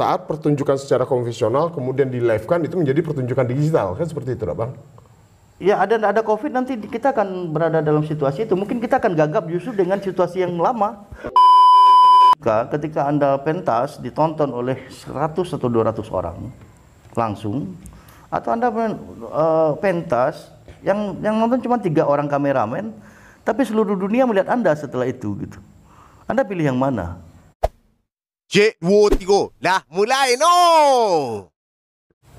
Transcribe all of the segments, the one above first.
saat pertunjukan secara konvensional kemudian di live-kan itu menjadi pertunjukan digital, kan seperti itu, Bang? Ya, ada COVID nanti kita akan berada dalam situasi itu. Mungkin kita akan gagap justru dengan situasi yang lama. Ketika Anda pentas ditonton oleh 100 atau 200 orang langsung, atau Anda pentas yang nonton cuma 3 orang kameramen, tapi seluruh dunia melihat Anda setelah itu gitu. Anda pilih yang mana? Cik, 2, 3, dah mulai no!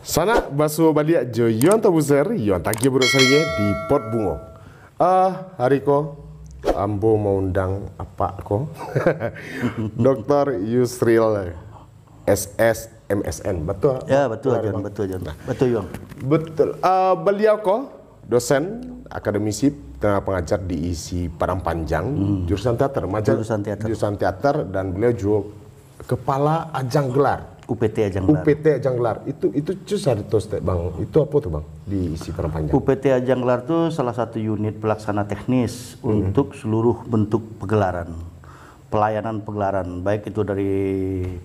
Sana baso balik jo yon tabuser yon tagi buruk sarinya di pot bungo. Hari ko ambo mau undang apa ko? Dr. Yusril SS MSN, betul? Ya, betul John, betul John. Betul Yong. Betul. Beliau ko dosen akademisi pengajar di ISI Padang Panjang, jurusan teater, jurusan teater, dan beliau juga kepala ajang gelar. UPT Ajang Gelar. UPT Ajang Gelar. Itu susah Bang. Itu apa tuh Bang di ISI Padang Panjang? UPT Ajang Gelar itu salah satu unit pelaksana teknis untuk seluruh bentuk pegelaran. Pelayanan pegelaran, baik itu dari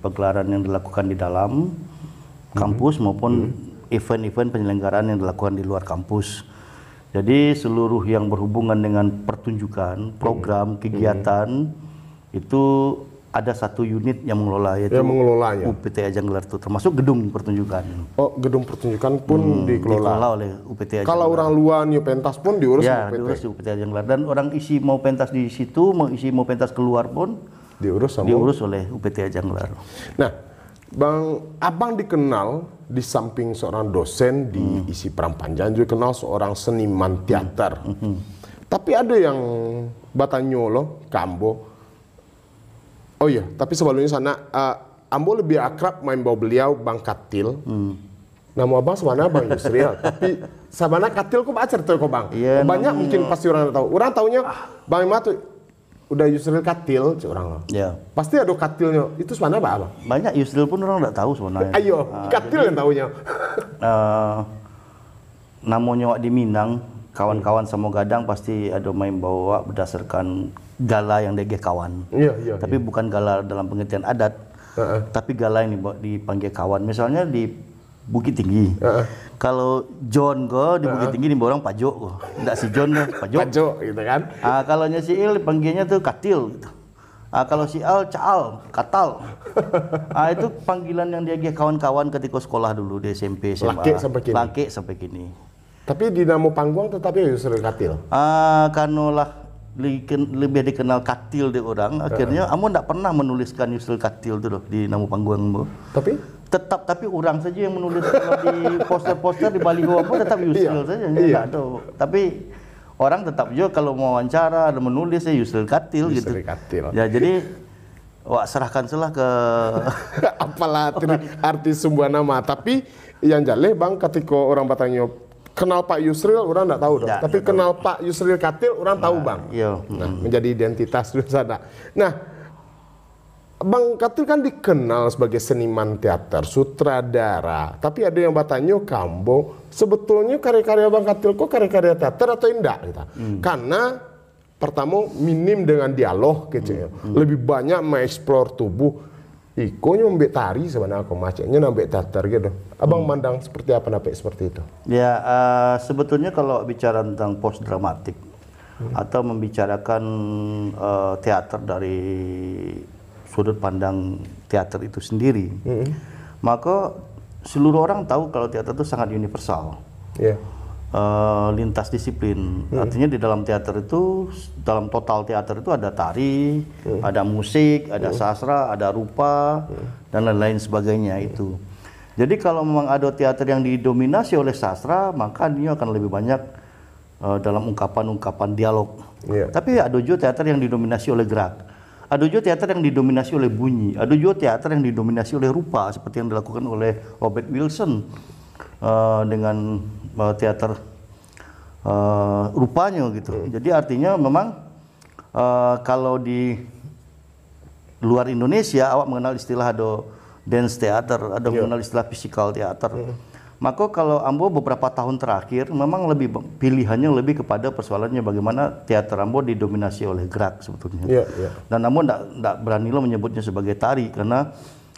pegelaran yang dilakukan di dalam kampus maupun event-event penyelenggaraan yang dilakukan di luar kampus. Jadi seluruh yang berhubungan dengan pertunjukan, program, kegiatan itu ada satu unit yang mengelola, yaitu mengelolanya. UPT Ajang Gelar itu, termasuk gedung pertunjukan. Oh, gedung pertunjukan pun dikelola oleh UPT Ajang Kalau Gelar. Orang luar new pentas pun diurus ya, UPT. diurus di UPT Ajang Gelar, dan orang isi mau pentas di situ, mau pentas keluar pun diurus oleh UPT Ajang Gelar. Nah, Abang dikenal di samping seorang dosen di ISI Padang Panjang juga kenal seorang seniman teater. Tapi ada yang batanyolo kambo. Oh iya, tapi sebelumnya sana Ambo lebih akrab main bawa beliau Bang Katil. Nama abang semana Bang Yusril, tapi sabana Katil kok acar tuh kok Bang. Iya, banyak mungkin pasti orang tahu. Orang taunya Bang Ima tuh udah Yusril Katil orang. Ya. Pasti ada Katilnya. Itu semana apa Bang? Banyak Yusril pun orang nggak tahu sebenarnya. Ayo, Katil yang tahunya. Namanya di Minang, kawan-kawan sama gadang pasti ada main bawa berdasarkan gala yang DG kawan. Iya. Tapi bukan gala dalam pengertian adat. Tapi gala yang dipanggil kawan. Misalnya di Bukit Tinggi. Kalau John di Bukit Tinggi dibawa orang Pajo kok. Enggak si John Pajo. Pajo gitu kan. Kalau si Il dipanggilnya tuh Katil gitu. Kalau si Al Caal, Katal. Itu panggilan yang DG kawan-kawan ketika sekolah dulu di SMP, SMA. Laki sampai kini. Tapi di nama panggung tetap ya Yusril Katil. Kanulah lebih dikenal Katil di orang, akhirnya Amo tidak pernah menuliskan Yusril Katil itu di nama panggung. Tapi orang saja yang menulis di poster-poster di baliho apa tetap Yusril saja, enggak ada. Tapi orang tetap juga kalau mau wawancara ada menulis Yusril Katil gitu. Ya jadi serahkan salah ke apalah arti sebuah nama. Tapi yang jale Bang ketika orang bertanya kenal Pak Yusril, orang enggak tahu dong. Tapi kenal tahu. Pak Yusril Katil, orang tahu Bang. Iya. Menjadi identitas dulu sana. Nah, Bang Katil kan dikenal sebagai seniman teater, sutradara. Tapi ada yang bertanya, Kambo, sebetulnya karya-karya Bang Katil kok karya-karya teater atau enggak? Gitu. Karena pertama minim dengan dialog gitu ya. Lebih banyak mengeksplor tubuh. Iko nyambek tari sebenarnya aku macetnya nambek teater gitu. Abang mandang seperti apa nampek seperti itu? Ya sebetulnya kalau bicara tentang post dramatik atau membicarakan teater dari sudut pandang teater itu sendiri, maka seluruh orang tahu kalau teater itu sangat universal. Lintas disiplin. Artinya di dalam teater itu, dalam total teater itu ada tari, ada musik, ada sastra, ada rupa, dan lain-lain sebagainya itu. Jadi kalau memang ada teater yang didominasi oleh sastra, maka dia akan lebih banyak dalam ungkapan-ungkapan dialog. Tapi ada juga teater yang didominasi oleh gerak. Ada juga teater yang didominasi oleh bunyi. Ada juga teater yang didominasi oleh rupa, seperti yang dilakukan oleh Robert Wilson dengan teater rupanya gitu. Jadi artinya memang kalau di luar Indonesia awak mengenal istilah ada dance theater, ada mengenal istilah physical theater. Maka kalau Ambo beberapa tahun terakhir memang pilihannya lebih kepada persoalannya bagaimana teater Ambo didominasi oleh gerak sebetulnya. Dan Ambo tidak berani lo menyebutnya sebagai tari karena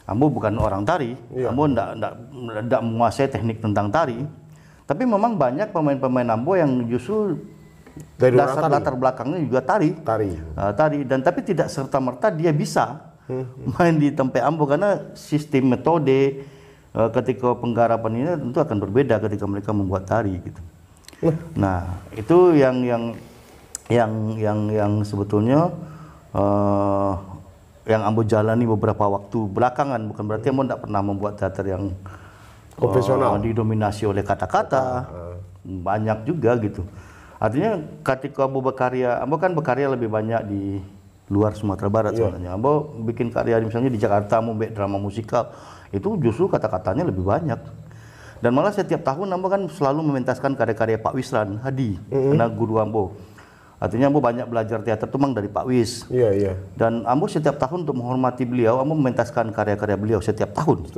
Ambo bukan orang tari, Ambo ndak menguasai teknik tentang tari. Tapi memang banyak pemain-pemain Ambo yang justru Dari dasar latar belakangnya juga tari. Tari dan tapi tidak serta-merta dia bisa main di tempe Ambo karena sistem metode ketika penggarapan ini tentu akan berbeda ketika mereka membuat tari gitu. Nah, itu yang sebetulnya yang Ambo jalani beberapa waktu belakangan, bukan berarti Ambo tidak pernah membuat teater yang konvensional didominasi oleh kata-kata. Banyak juga gitu. Artinya ketika Ambo berkarya, Ambo kan berkarya lebih banyak di luar Sumatera Barat sebenarnya. Ambo bikin karya misalnya di Jakarta, Ambo bikin drama musikal, itu justru kata-katanya lebih banyak. Dan malah setiap tahun Ambo kan selalu mementaskan karya-karya Pak Wisran Hadi, karena guru Ambo. Artinya Ambo banyak belajar teater itu memang dari Pak Wis. Dan Ambo setiap tahun untuk menghormati beliau, Ambo mementaskan karya-karya beliau setiap tahun.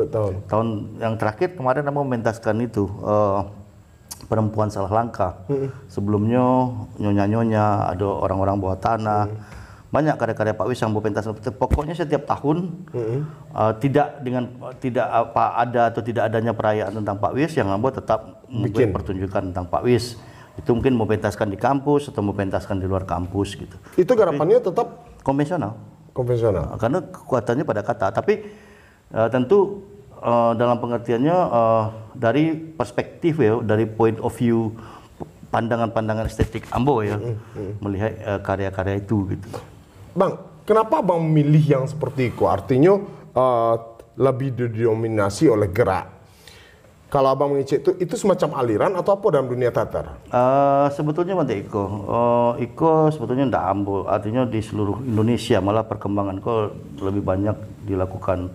Tahun yang terakhir kemarin Ambo mementaskan itu Perempuan Salah Langkah. Sebelumnya Nyonya-Nyonya, ada Orang-Orang Bawah Tanah. Banyak karya-karya Pak Wis yang Ambo pentaskan. Pokoknya setiap tahun tidak ada atau tidak adanya perayaan tentang Pak Wis, yang Ambo tetap membuat pertunjukan tentang Pak Wis. Itu mungkin mau pentaskan di kampus atau mau pentaskan di luar kampus gitu. Itu garapannya tetap konvensional. Karena kekuatannya pada kata. Tapi tentu dalam pengertiannya dari perspektif ya, dari point of view pandangan-pandangan estetik Ambo ya, melihat karya-karya itu gitu. Bang, kenapa Bang memilih yang seperti itu? Artinya lebih didominasi oleh gerak. Kalau Abang mengecek itu semacam aliran atau apa dalam dunia teater? Sebetulnya Bante Iko sebetulnya tidak Ambo, artinya di seluruh Indonesia malah perkembangan kok lebih banyak dilakukan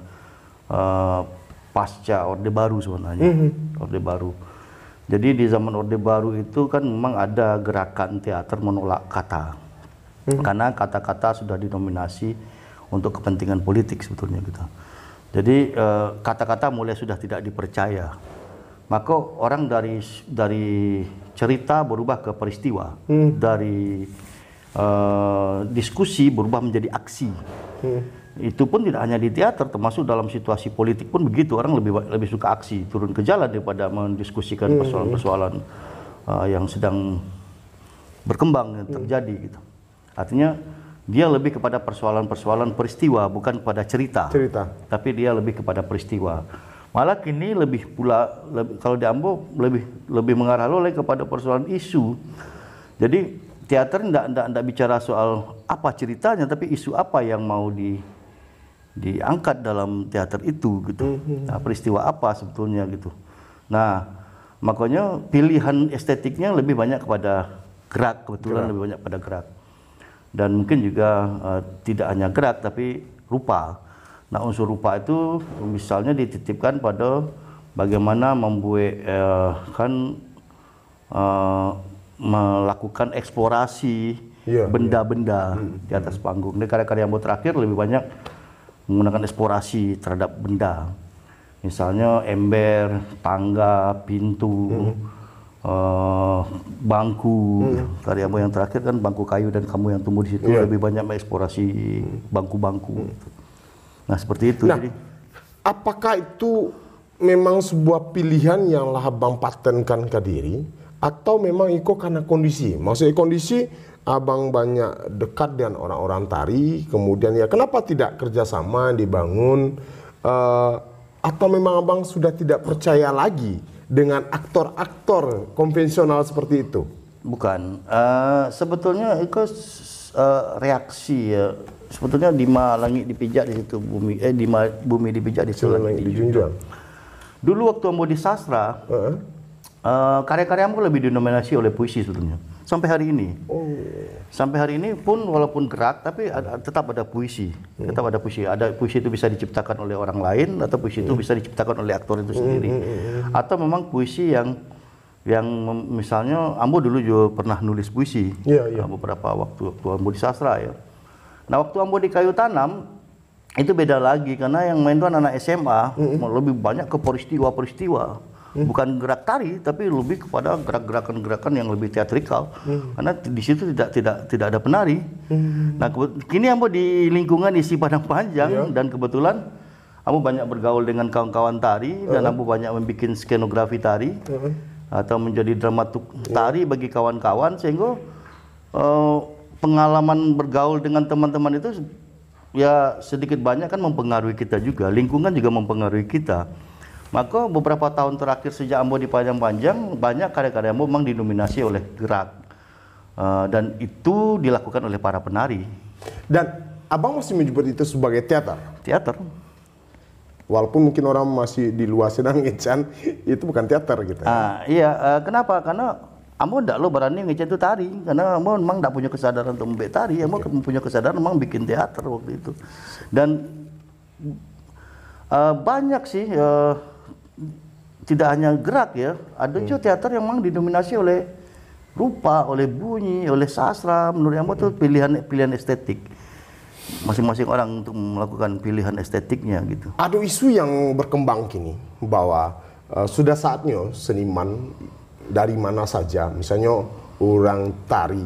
pasca Orde Baru sebenarnya. Orde Baru. Jadi di zaman Orde Baru itu kan memang ada gerakan teater menolak kata. Karena kata-kata sudah didominasi untuk kepentingan politik sebetulnya gitu. Jadi kata-kata mulai sudah tidak dipercaya. Maka orang dari cerita berubah ke peristiwa, dari diskusi berubah menjadi aksi. Itu pun tidak hanya di teater, termasuk dalam situasi politik pun begitu. Orang lebih suka aksi, turun ke jalan daripada mendiskusikan persoalan-persoalan yang sedang berkembang yang terjadi gitu. Artinya dia lebih kepada persoalan-persoalan peristiwa, bukan kepada cerita. Tapi dia lebih kepada peristiwa. Malah kini kalau di Ambo lebih mengarah oleh kepada persoalan isu. Jadi teater tidak bicara soal apa ceritanya, tapi isu apa yang mau diangkat dalam teater itu gitu. Nah, peristiwa apa sebetulnya gitu. Nah, makanya pilihan estetiknya lebih banyak kepada gerak, kebetulan lebih banyak pada gerak. Dan mungkin juga tidak hanya gerak tapi rupa. Nah, unsur rupa itu misalnya dititipkan pada bagaimana membuat melakukan eksplorasi benda-benda di atas panggung. Ini karya-karya Ambo terakhir lebih banyak menggunakan eksplorasi terhadap benda. Misalnya ember, tangga, pintu, bangku. Karya Ambo yang terakhir kan bangku kayu dan kamu yang tumbuh di situ lebih banyak mengeksplorasi bangku-bangku. Nah, seperti itu. Nah, apakah itu memang sebuah pilihan yang lah Abang patenkan ke diri, atau memang itu karena kondisi? Maksudnya kondisi Abang banyak dekat dengan orang-orang tari, kemudian ya kenapa tidak kerjasama dibangun, atau memang Abang sudah tidak percaya lagi dengan aktor-aktor konvensional seperti itu? Bukan, sebetulnya itu reaksi ya. Sebetulnya di langit dipijak di situ bumi, di bumi dipijak di situ langit dijunjung. Dulu waktu Ambo di sastra, karya-karya Ambo lebih didominasi oleh puisi sebetulnya. Sampai hari ini. Sampai hari ini pun walaupun gerak tapi tetap ada puisi. Tetap ada puisi. Ada puisi itu bisa diciptakan oleh orang lain atau puisi itu bisa diciptakan oleh aktor itu sendiri. Atau memang puisi yang misalnya Ambo dulu juga pernah nulis puisi. Beberapa waktu Ambo di sastra ya. Nah, waktu Ambo di Kayu Tanam itu beda lagi karena yang main itu anak SMA lebih banyak ke peristiwa-peristiwa, bukan gerak tari tapi lebih kepada gerakan-gerakan yang lebih teatrikal karena di situ tidak ada penari. Nah, kini Ambo di lingkungan isi Padang Panjang dan kebetulan Ambo banyak bergaul dengan kawan-kawan tari dan Ambo banyak membuat skenografi tari atau menjadi dramaturg tari bagi kawan-kawan, sehingga pengalaman bergaul dengan teman-teman itu ya sedikit banyak kan mempengaruhi kita juga, lingkungan juga mempengaruhi kita. Maka beberapa tahun terakhir sejak Ambo di Panjang-Panjang, banyak karya-karya Ambo memang dinominasi oleh Gerak, dan itu dilakukan oleh para penari. Dan abang masih menyebut itu sebagai teater? Teater. Walaupun mungkin orang masih di luar sedang ngecan, itu bukan teater gitu. Iya, kenapa? Karena Ambo ndak lo berani ngecan itu tari, karena Ambo memang ndak punya kesadaran untuk membuat tari, Ambo punya kesadaran memang bikin teater waktu itu. Dan banyak sih, tidak hanya Gerak ya, ada juga teater yang memang didominasi oleh rupa, oleh bunyi, oleh sastra. Menurut Ambo itu pilihan estetik. Masing-masing orang untuk melakukan pilihan estetiknya gitu. Ada isu yang berkembang kini bahwa sudah saatnya seniman dari mana saja, misalnya orang tari,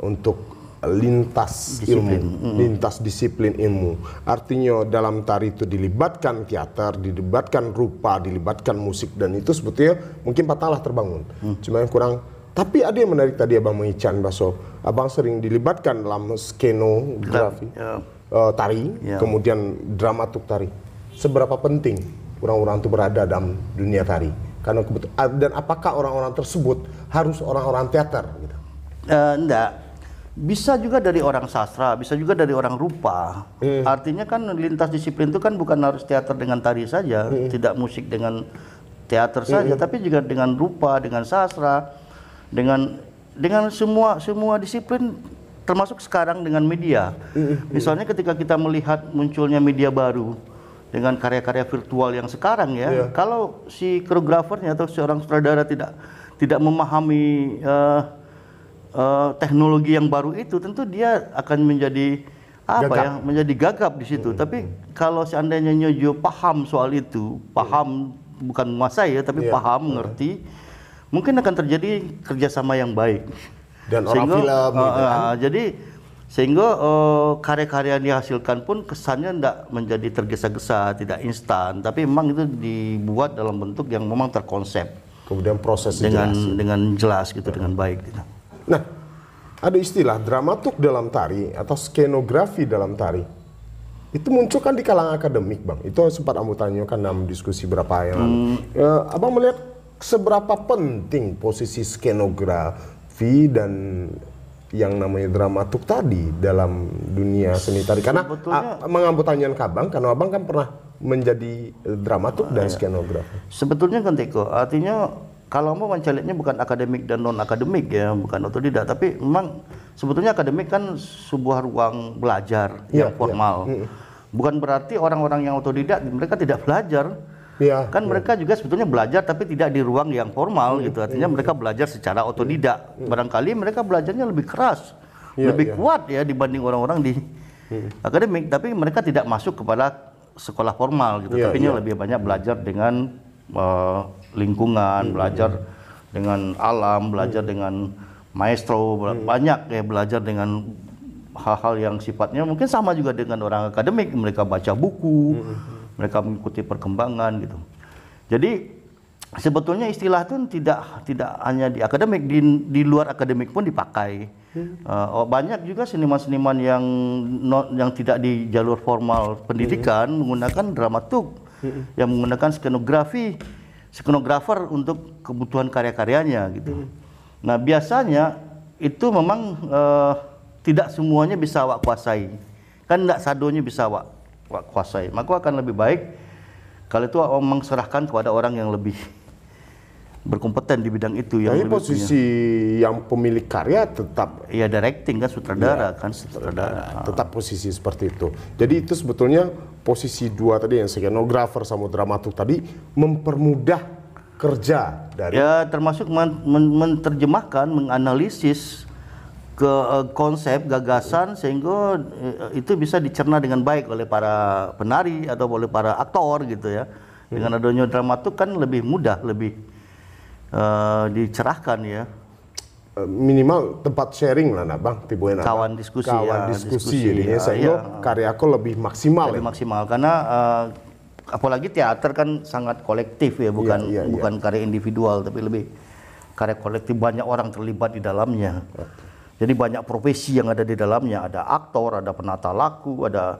untuk lintas ilmu, lintas disiplin ilmu. Artinya dalam tari itu dilibatkan teater, dilibatkan rupa, dilibatkan musik, dan itu sebetulnya mungkin patahlah terbangun. Cuma yang kurang. Tapi ada yang menarik tadi Abang mengican, Baso. Abang sering dilibatkan dalam skenografi tari, kemudian dramaturg tari. Seberapa penting orang-orang itu berada dalam dunia tari? Karena dan apakah orang-orang tersebut harus orang-orang teater? Gitu? Enggak. Bisa juga dari orang sastra, bisa juga dari orang rupa. Artinya kan lintas disiplin itu kan bukan harus teater dengan tari saja, tidak musik dengan teater saja, tapi juga dengan rupa, dengan sastra, dengan semua disiplin, termasuk sekarang dengan media. Misalnya ketika kita melihat munculnya media baru dengan karya-karya virtual yang sekarang ya, kalau si koreografernya atau seorang sutradara tidak memahami teknologi yang baru itu, tentu dia akan menjadi menjadi gagap di situ. Tapi kalau seandainya Nyojo paham soal itu, paham bukan menguasai ya, tapi paham, mengerti, mungkin akan terjadi kerjasama yang baik. Dan orang film gitu kan? Jadi sehingga karya-karya yang dihasilkan pun kesannya tidak menjadi tergesa-gesa, tidak instan, tapi memang itu dibuat dalam bentuk yang memang terkonsep. Kemudian proses dengan jelas gitu, dengan baik gitu. Nah, ada istilah dramaturg dalam tari atau skenografi dalam tari. Itu muncul kan di kalangan akademik, Bang. Itu sempat Ambo tanyakan dalam diskusi berapa yang lalu. Abang melihat seberapa penting posisi skenografi dan yang namanya dramaturg tadi dalam dunia seni tari? Karena mengambil tanyaan ke Abang, karena Abang kan pernah menjadi dramaturg dan skenografi. Sebetulnya kan Teko, artinya kalau mau mencarinya bukan akademik dan non akademik ya, bukan otodidak, tapi memang sebetulnya akademik kan sebuah ruang belajar yang formal. Bukan berarti orang-orang yang otodidak mereka tidak belajar. Kan mereka juga sebetulnya belajar tapi tidak di ruang yang formal gitu. Artinya mereka belajar secara otodidak. Barangkali mereka belajarnya lebih keras, lebih kuat ya dibanding orang-orang di akademik, tapi mereka tidak masuk kepada sekolah formal gitu. Tapi lebih banyak belajar dengan lingkungan, belajar dengan alam, belajar dengan maestro, banyak ya belajar dengan hal-hal yang sifatnya mungkin sama juga dengan orang akademik. Mereka baca buku, mereka mengikuti perkembangan gitu. Jadi sebetulnya istilah itu tidak hanya di akademik, di luar akademik pun dipakai. Banyak juga seniman-seniman yang tidak di jalur formal pendidikan menggunakan dramaturg, yang menggunakan skenografer untuk kebutuhan karya-karyanya gitu. Nah biasanya itu memang tidak semuanya bisa awak kuasai. Kan tidak sadonya bisa awak kuasai. Maka akan lebih baik kalau itu memang serahkan kepada orang yang lebih berkompeten di bidang itu. Yang posisi yang pemilik karya tetap directing kan, sutradara. Tetap posisi seperti itu. Jadi itu sebetulnya posisi dua tadi yang skenografer sama dramaturg tadi mempermudah kerja dari termasuk menerjemahkan, menganalisis ke konsep, gagasan, sehingga itu bisa dicerna dengan baik oleh para penari atau oleh para aktor gitu ya. Dengan adanya dramaturg kan lebih mudah, lebih dicerahkan ya. Minimal tempat sharing lah nak Bang, tibuin kawan diskusi jadinya sehingga karyaku lebih maksimal. Lebih maksimal karena apalagi teater kan sangat kolektif ya, bukan karya individual, tapi lebih karya kolektif, banyak orang terlibat di dalamnya. Jadi banyak profesi yang ada di dalamnya, ada aktor, ada penata laku, ada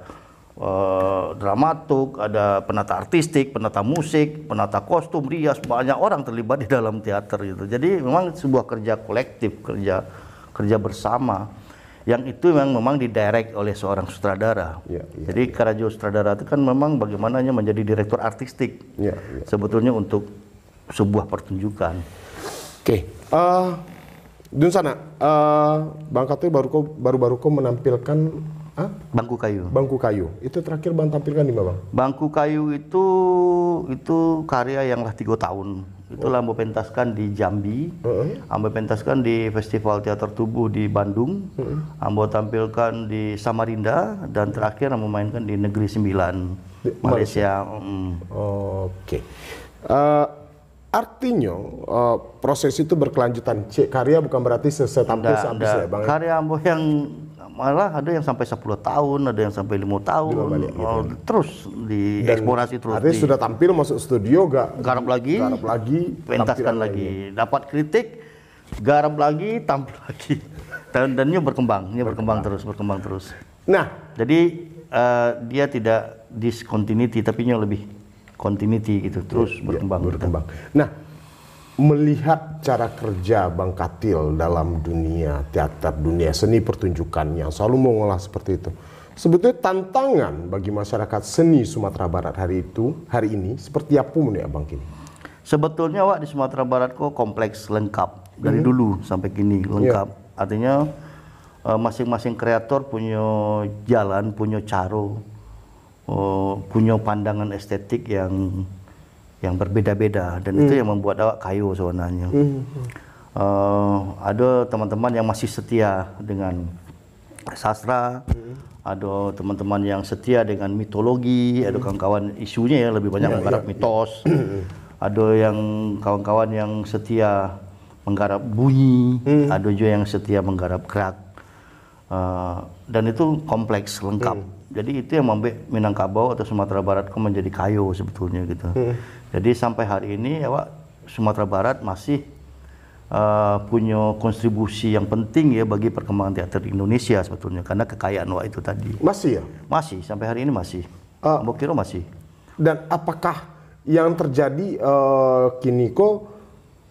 dramaturg, ada penata artistik, penata musik, penata kostum, rias, banyak orang terlibat di dalam teater gitu. Jadi memang sebuah kerja kolektif, kerja bersama, yang itu memang didirect oleh seorang sutradara. Jadi Karajo sutradara itu kan memang bagaimananya menjadi direktur artistik sebetulnya untuk sebuah pertunjukan. Oke. Dunsana, Bang Katul baru-baru kau menampilkan Bangku Kayu. Bangku Kayu. Itu terakhir Bang tampilkan di mana, Bang? Bangku Kayu itu karya yang lah 3 tahun. Itu Ambo pentaskan di Jambi, Ambo pentaskan di Festival Teater Tubuh di Bandung, Ambo tampilkan di Samarinda, dan terakhir Ambo mainkan di Negeri Sembilan, Malaysia. Oke. Artinya proses itu berkelanjutan. Karya bukan berarti selesai tampil habis ya, Bang? Karya Ambo yang malah ada yang sampai 10 tahun, ada yang sampai 5 tahun, terus dieksplorasi terus. Artinya sudah tampil masuk studio, garap lagi, pentaskan lagi, dapat kritik, garap lagi, tampil lagi, dan ini berkembang terus. Nah, jadi dia tidak discontinuity, tapi lebih continuity gitu, terus berkembang. Nah, melihat cara kerja Bang Katil dalam dunia teater, dunia seni pertunjukan yang selalu mengolah seperti itu, sebetulnya tantangan bagi masyarakat seni Sumatera Barat hari ini seperti apa menurut Abang kini? Sebetulnya di Sumatera Barat kok kompleks, lengkap dari dulu sampai kini, lengkap. Artinya masing-masing kreator punya jalan, punya cara, punya pandangan estetik yang berbeda-beda, dan itu yang membuat awak kayu sebenarnya. Ada teman-teman yang masih setia dengan sastra, ada teman-teman yang setia dengan mitologi, ada kawan-kawan isunya lebih banyak menggarap mitos, ada yang kawan-kawan yang setia menggarap bunyi, ada juga yang setia menggarap gerak, dan itu kompleks, lengkap. Jadi itu yang membuat Minangkabau atau Sumatera Barat menjadi kayu sebetulnya gitu. Jadi sampai hari ini Sumatera Barat masih punya kontribusi yang penting ya bagi perkembangan teater di Indonesia sebetulnya, karena kekayaan itu tadi. Masih ya? Masih, sampai hari ini masih. Mbok kira masih. Dan apakah yang terjadi kini kok,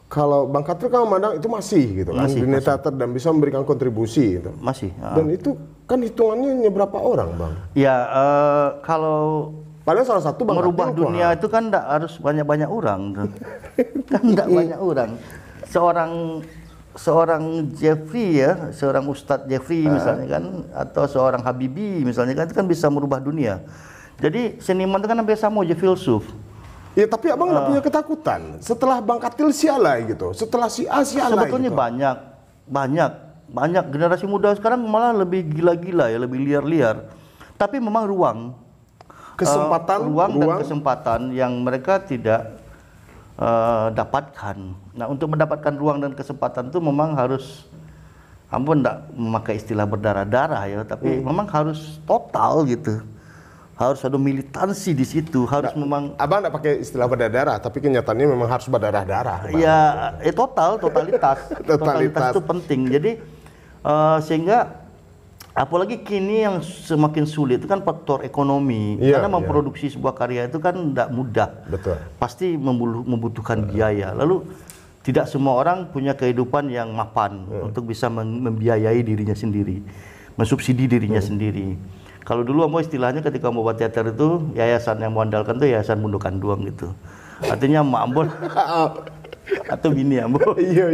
kalau Bang Katil kan memandang itu masih gitu kan, dunia teater dan bisa memberikan kontribusi gitu. Masih. Dan itu kan hitungannya berapa orang, Bang? Ya, kalau padahal salah satu Bang merubah Katil dunia itu kan tidak harus banyak-banyak orang. Kan tidak banyak orang. Seorang Jeffrey ya, seorang Ustadz Jeffrey misalnya kan, atau seorang Habibie misalnya kan, itu kan bisa merubah dunia. Jadi seniman itu kan hampir sama aja filsuf. Ya, tapi Abang nggak punya ketakutan setelah Bang Katil sialai gitu, setelah si A sialai. Sebetulnya gitu. banyak generasi muda sekarang malah lebih gila-gila ya, lebih liar-liar. Tapi memang ruang dan kesempatan yang mereka tidak dapatkan. Nah, untuk mendapatkan ruang dan kesempatan itu memang harus, ampun tidak memakai istilah berdarah-darah ya, tapi memang harus total gitu. Harus ada militansi di situ, harus memang. Abang tidak pakai istilah berdarah, tapi kenyataannya memang harus berdarah-darah. Ya, totalitas. Totalitas itu penting. Jadi sehingga apalagi kini yang semakin sulit itu kan faktor ekonomi, karena memproduksi sebuah karya itu kan tidak mudah. Betul. Pasti membutuhkan biaya. Lalu tidak semua orang punya kehidupan yang mapan untuk bisa membiayai dirinya sendiri, mensubsidi dirinya sendiri. Kalau dulu Ambo istilahnya ketika mau buat teater itu, yayasan yang mengandalkan itu yayasan Mundukan Duang gitu. Artinya Mak Ambo atau bini Ambo. Iya.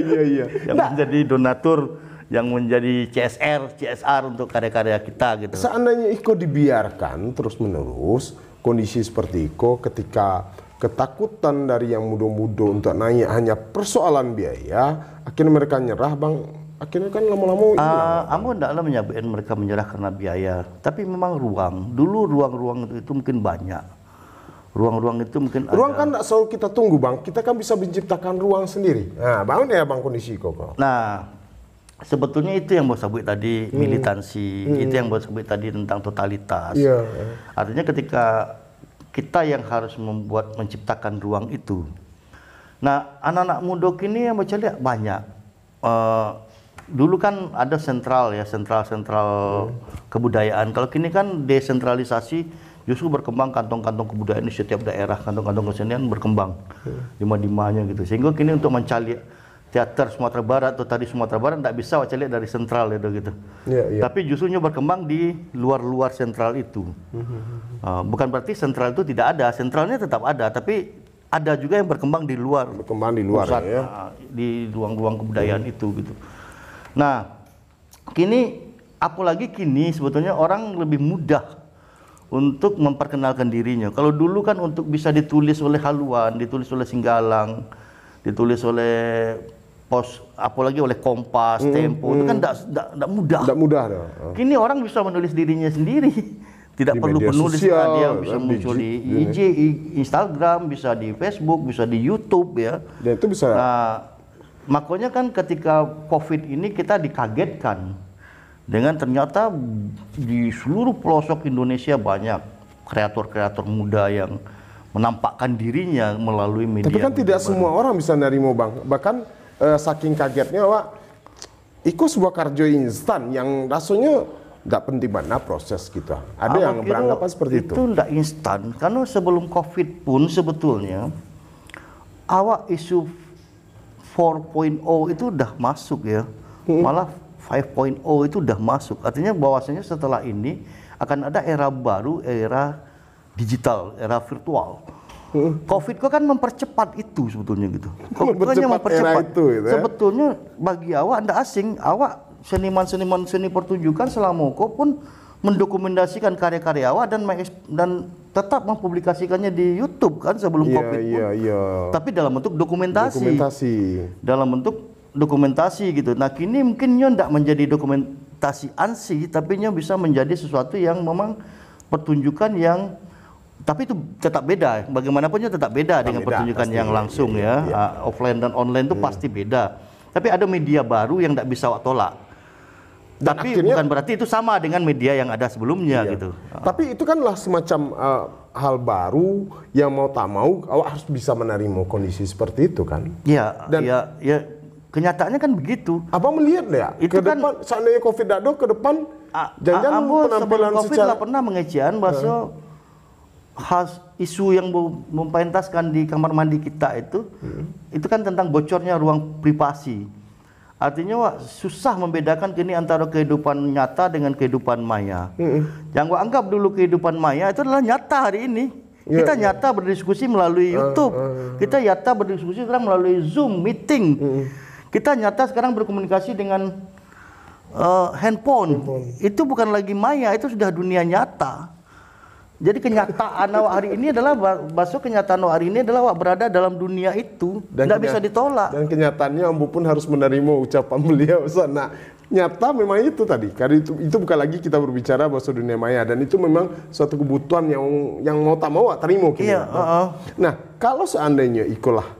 Yang menjadi donatur, yang menjadi CSR untuk karya-karya kita gitu. Seandainya Iko dibiarkan terus-menerus, kondisi seperti Iko ketika ketakutan dari yang muda-muda untuk naik hanya persoalan biaya, akhirnya mereka nyerah, Bang. Akhirnya kan lama-lama Ambo tidaklah menyebutkan mereka menyerah karena biaya, tapi memang ruang. Dulu ruang-ruang itu mungkin banyak. Ruang-ruang itu mungkin ruang kan tidak selalu kita tunggu, Bang. Kita kan bisa menciptakan ruang sendiri. Nah, Bang ya Bang kondisi kok. Nah, sebetulnya itu yang Bos sebut tadi, militansi. Itu yang Bos sebut tadi tentang totalitas. Artinya ketika kita yang harus menciptakan ruang itu. Nah, anak-anak muda kini yang baca lihat banyak. Dulu kan ada sentral kebudayaan. Kalau kini kan desentralisasi, justru berkembang kantong-kantong kebudayaan di setiap daerah, kantong-kantong kesenian berkembang dimana-dimana gitu. Sehingga kini untuk mencari teater Sumatera Barat atau tari Sumatera Barat tidak bisa baca lihat dari sentral gitu. Tapi justrunya berkembang di luar-luar sentral itu. Bukan berarti sentral itu tidak ada, sentralnya tetap ada, tapi ada juga yang berkembang di luar. Pusat, di ruang-ruang kebudayaan itu gitu. Nah, apalagi kini sebetulnya orang lebih mudah untuk memperkenalkan dirinya. Kalau dulu kan untuk bisa ditulis oleh haluan, ditulis oleh Singgalang, ditulis oleh apalagi oleh Kompas, Tempo, itu kan tidak mudah. Tidak mudah. Kini orang bisa menulis dirinya sendiri. Tidak perlu penulis, dia bisa muncul di IG, Instagram, bisa di Facebook, bisa di YouTube ya. Dan itu bisa. Nah, makanya kan ketika COVID ini kita dikagetkan dengan ternyata di seluruh pelosok Indonesia banyak kreator-kreator muda yang menampakkan dirinya melalui media. Tapi kan tidak semua orang bisa nerimo, Bang. Bahkan saking kagetnya, Wak, itu sebuah karya instan yang rasanya tidak penting mana proses kita. Ada yang beranggapan seperti itu. Itu tidak instan, karena sebelum COVID pun sebetulnya isu 4.0 itu udah masuk ya. Malah 5.0 itu udah masuk. Artinya bahwasanya setelah ini akan ada era baru, era digital, era virtual. COVID kan mempercepat itu sebetulnya gitu. Mempercepat itu, gitu ya? Sebetulnya bagi awak anda asing, awak seniman-seniman seni pertunjukan selama pun mendokumentasikan karya-karya awak dan tetap mempublikasikannya di YouTube kan sebelum COVID pun. Tapi dalam bentuk dokumentasi. Dalam bentuk dokumentasi gitu. Nah, kini mungkin nyo tidak menjadi dokumentasi ansi, tapi nyo bisa menjadi sesuatu yang memang pertunjukan yang, tapi itu tetap beda. Bagaimanapun tetap beda dengan pertunjukan yang langsung ya. Offline dan online itu pasti beda. Tapi ada media baru yang tidak bisa awak tolak. Dan tapi akhirnya, bukan berarti itu sama dengan media yang ada sebelumnya gitu. Tapi itu kanlah semacam hal baru yang mau tak mau awak harus bisa menerima kondisi seperti itu kan. Ya, kenyataannya kan begitu. Abang melihat ya itu ke kan, depan seandainya COVID tidak ada ke depan jangan penampilan COVID secara pernah mengecian bahwa isu yang mempentaskan di kamar mandi kita itu kan tentang bocornya ruang privasi. Artinya susah membedakan kini antara kehidupan nyata dengan kehidupan maya. Yang gua anggap dulu kehidupan maya itu adalah nyata hari ini. Kita nyata berdiskusi melalui YouTube. Kita nyata berdiskusi sekarang melalui Zoom meeting. Kita nyata sekarang berkomunikasi dengan handphone. Itu bukan lagi maya, itu sudah dunia nyata. Jadi kenyataan awak hari ini adalah hari ini adalah awak berada dalam dunia itu, tidak bisa ditolak. Dan kenyataannya Ambo pun harus menerima ucapan beliau. Nah, nyata memang itu tadi. Karena itu bukan lagi kita berbicara bahasa dunia maya, dan itu memang suatu kebutuhan yang mau tak mau terima. Nah, kalau seandainya ikulah,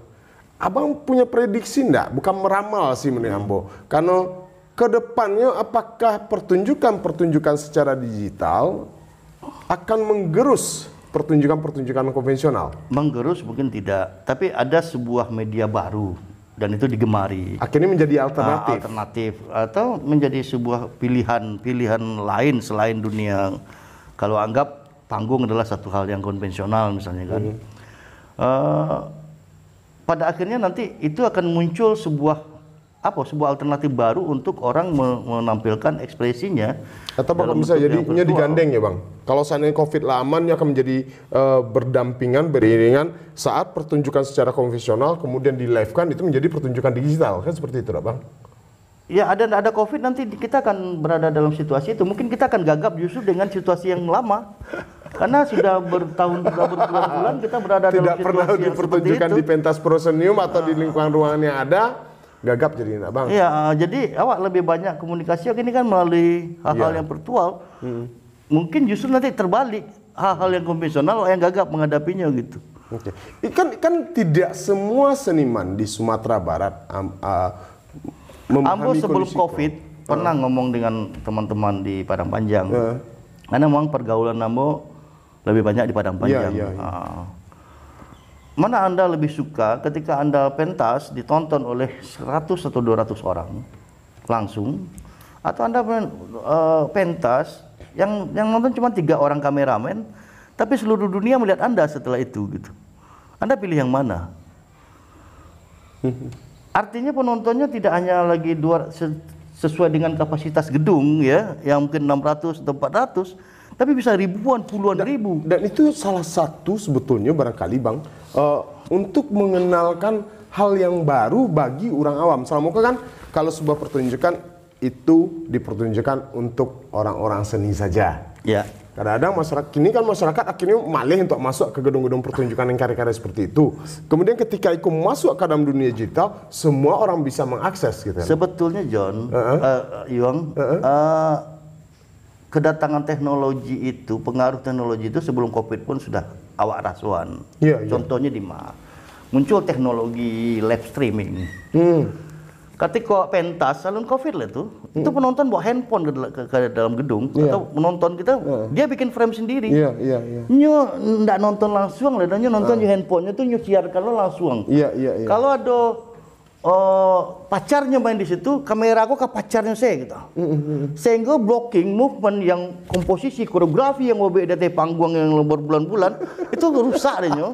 abang punya prediksi enggak? Bukan meramal sih menurut Ambo. Karena kedepannya apakah pertunjukan secara digital akan menggerus pertunjukan konvensional? Menggerus mungkin tidak, tapi ada sebuah media baru dan itu digemari. Akhirnya menjadi alternatif atau menjadi sebuah pilihan lain selain dunia. Kalau anggap panggung adalah satu hal yang konvensional misalnya kan. Pada akhirnya nanti itu akan muncul sebuah alternatif baru untuk orang menampilkan ekspresinya. Atau bahkan bisa jadinya digandeng ya Bang. Kalau seandainya COVID aman, akan menjadi berdampingan, beriringan saat pertunjukan secara konvensional kemudian di live kan itu menjadi pertunjukan digital kan seperti itu Bang. Ya ada COVID nanti kita akan berada dalam situasi itu. Mungkin kita akan gagap justru dengan situasi yang lama. Karena sudah berbulan-bulan kita berada dalam situasi yang seperti itu. Tidak pernah dipertunjukkan di pentas proscenium atau di lingkungan ruangan yang ada. Gagap jadi enggak Bang? Iya, jadi awak lebih banyak komunikasi ini kan melalui hal-hal yang virtual. Mungkin justru nanti terbalik, hal-hal yang konvensional yang gagap menghadapinya gitu. Oke. Kan tidak semua seniman di Sumatera Barat Ambo sebelum COVID pernah ngomong dengan teman-teman di Padang Panjang. Karena memang pergaulan Ambo lebih banyak di Padang Panjang. Iya, iya. Mana Anda lebih suka ketika Anda pentas ditonton oleh 100 atau 200 orang langsung, atau Anda pentas yang nonton cuma 3 orang kameramen, tapi seluruh dunia melihat Anda setelah itu gitu. Anda pilih yang mana? Artinya penontonnya tidak hanya lagi sesuai dengan kapasitas gedung ya, yang mungkin 600 atau 400, tapi bisa ribuan, puluhan ribu. Dan itu salah satu sebetulnya barangkali Bang, untuk mengenalkan hal yang baru bagi orang awam. Selama kan kalau sebuah pertunjukan itu dipertunjukkan untuk orang-orang seni saja. Ya. Kadang-kadang masyarakat akhirnya malih untuk masuk ke gedung-gedung pertunjukan yang karya-karya seperti itu. Kemudian ketika itu masuk ke dalam dunia digital, semua orang bisa mengakses gitu. Sebetulnya John, Yuang, kedatangan teknologi itu, pengaruh teknologi itu sebelum COVID pun sudah awak rasuan. Iya, Contohnya di mana? Muncul teknologi live streaming. Ketika pentas salon COVID lah itu penonton bawa handphone ke dalam gedung atau menonton kita, dia bikin frame sendiri. Iya. Nyo ndak nonton langsung lah, nyo nonton di handphonenya tuh nyo siarkan lo langsung. Iya. Kalau ada pacarnya main di situ, kamera aku ke pacarnya saya gitu. Sehingga blocking movement yang komposisi koreografi yang mau beda dari panggung yang berbulan-bulan itu rusak deh nyo.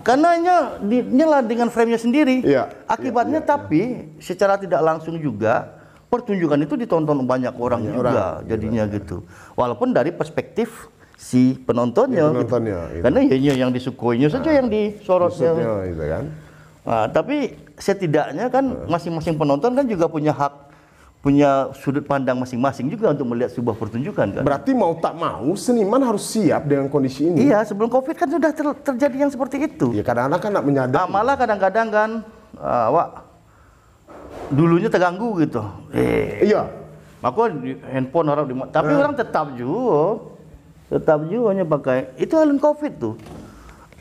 Karena nyala dengan frame-nya sendiri. Iya, Akibatnya tapi secara tidak langsung juga pertunjukan itu ditonton banyak orang juga jadinya gitu. Walaupun dari perspektif si penontonnya. Gitu. Karena yang disukoinya saja yang disorotnya. Gitu kan. Nah, tapi setidaknya kan masing-masing penonton kan juga punya hak, punya sudut pandang masing-masing juga untuk melihat sebuah pertunjukan kan. Berarti mau tak mau seniman harus siap dengan kondisi ini. Iya, sebelum COVID kan sudah terjadi yang seperti itu. Ya kadang-kadang kan nak menyadari. Malah kadang-kadang kan dulunya terganggu gitu. Iya. Maka handphone orang tapi orang tetap juga hanya pakai. Itu hal COVID tuh.